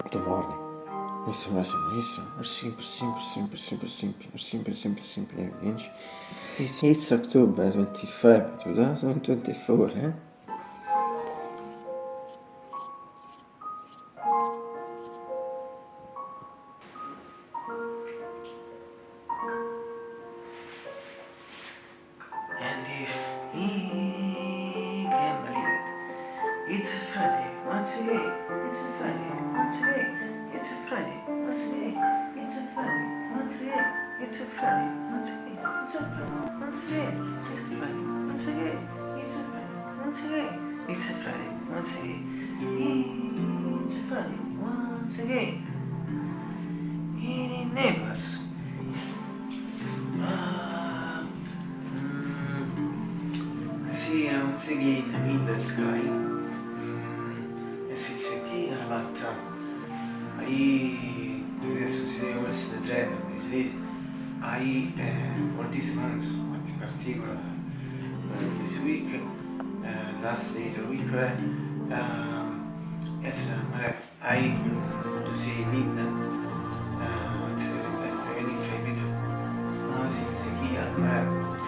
the morning. Listen, or simple, Inch. It's October 25, 2024, eh? And if he can believe it, it's a Friday once again. It's a Friday once again. It's a Friday once again. It's a Friday once again. It's a Friday once again. It's a Friday once again. It's a Friday once again. It's a Friday once again. It's a Friday once again. It's a Friday once again. In Naples. See once again in the sky. As it's clear, but adesso si deve essere treno, for these months, what in particular this week, last days of the week, yes, I to see Linda,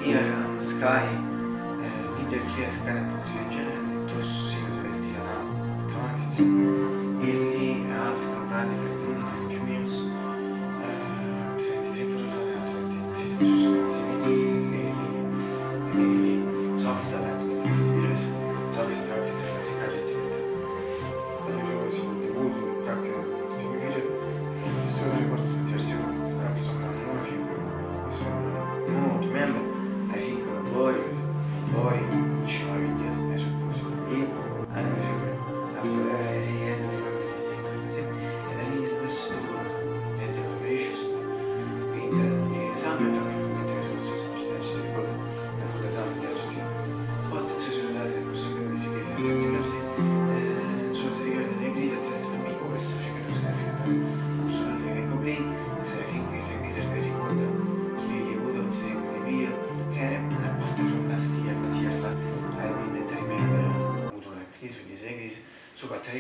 here on the sky, Linda clear sky atmosfera, todos si los vestirán automatici, e lì after pratica più minus 33 software So, but at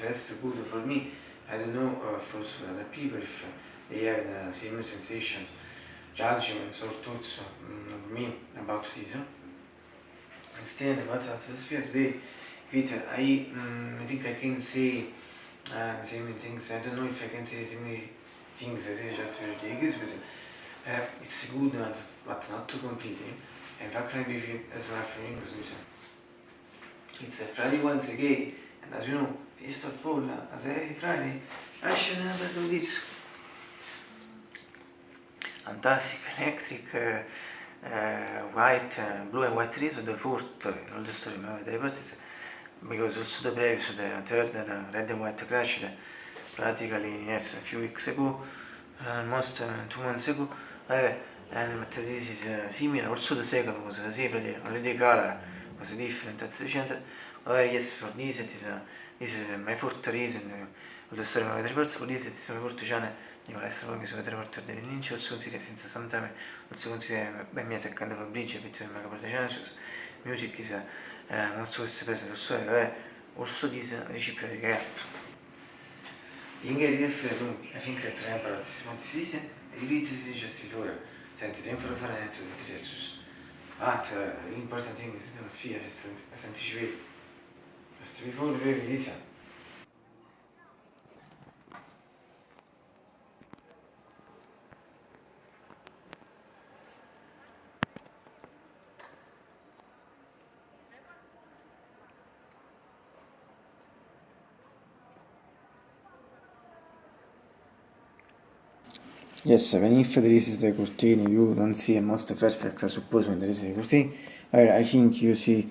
least good for me. I don't know for other people if they have the same sensations, judgments or thoughts of me about this. Instead, about atmosphere today, Peter, I think I can say the same things. I don't know if I can say the same things as I just ridiculous, but it's good, but not too completely. And how can I be as my friend? It's a Friday once again. And as you know, Feast of Fall, as every Friday, I should never do this. Fantastic, electric, white, blue and white rays of the fourth in all the story, my reports, because also the previous, the third, the red and white crashed practically, yes, a few weeks ago, almost 2 months ago. But this is similar, also the second was the same, only the color was different at the center. Yes, for this it is my fourth reason of the story of my reports. For this it is my fourth channel. Nicola Strong su report of the Lynch, also considered since some time, also considered by me as a kind of a bridge between my Genesis. Music is also expressed also this reciprocal act. In che riferisco, I think that I am participating season, repeat this just before, sent the info for an answer to Jesus. But the important thing is the atmosphere, as anticipated. Just before the baby listen. Yes, even if there is the curtain, you don't see a most perfect, I suppose, when there is a curtain. I think you see,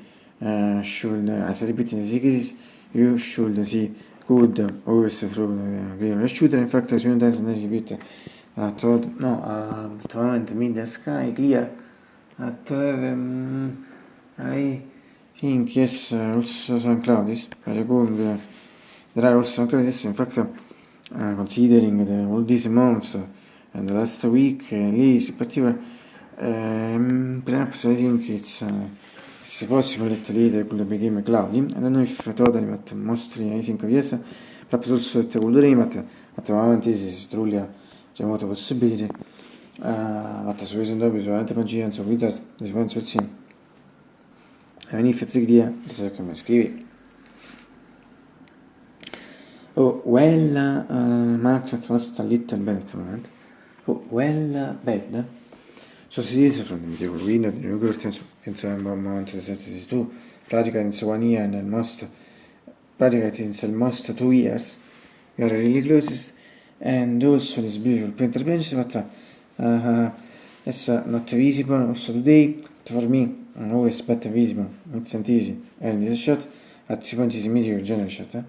should, as I repeat in the cases, you should see good always through the green shooter. In fact, as you know, as I repeat, at the moment, mid the sky clear. I think, yes, also some clouds, very good. There are also some clouds, in fact, considering all these months. And the last week, Liz in particular, perhaps I think it's It's possible that later could become cloudy. I don't know if totally, but mostly I think yes. Perhaps also that could rain, but at the moment this is truly a remote possibility. But su questo dopo solamente magia, so wizards, penso sì. Even if it's clear, this is come scrivi. Oh, well, market was a little bad at the moment. Oh, well, bad. So si dice from the medieval window, the new curtains, penso è un buon momento di tu. Pratica in 1 year and most, pratica in most 2 years. You are really closest. And also this beautiful painter bench, but it's not visible also today. But for me, I'm always better visible. It's not easy. And this shot, at this point is a mediocre general shot.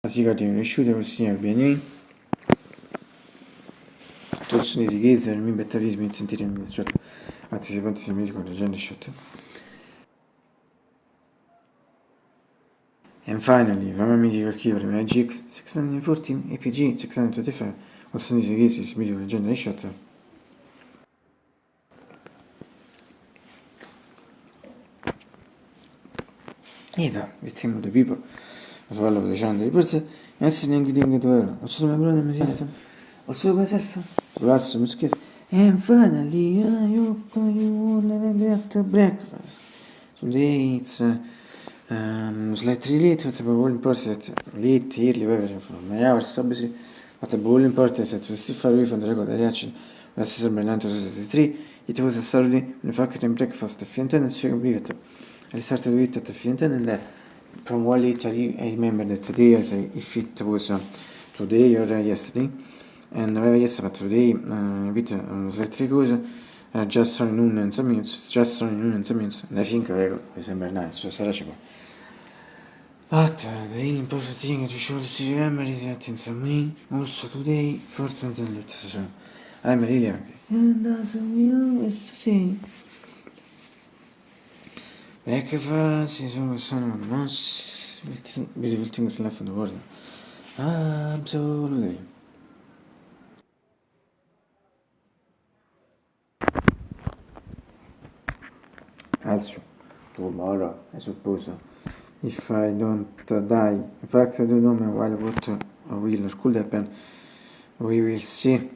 As you got in shooter, we'll see BNA. Tutto sono easy gaze, mi betterismo in sentire in shot. Anzi, quanti si mi ricordo general shot. And finally, from a medical keeper, Magic 614, APG 625, also in easy gaze, medical general shot. Eva, victim of the people, as well as the genre person, answering getting it well. Also, my brother, my sister, also myself, Russell Musket, and finally, you never at breakfast. Today it's slightly late, but the whole important late, early, whatever, from my hours, obviously, but the whole important that was still far away from the record reaction. Last December 1963, it was a Saturday, manufacturing breakfast, the Fianten and Chicken Brigatte. I started with at the Fianten, and from one later I remember that today, as if it was today or yesterday, and yes, but today a bit slightly close, just on noon and some minutes, and I think the record December 9, so sarà ci può. But the really important thing you should see remember is that in some way, also today, fortunately, so I'm really happy. And as we always say, breakfast is always one of the most beautiful things left in the world. Absolutely. Also, tomorrow, I suppose, if I don't die. In fact, I don't know what will school happen. We will see.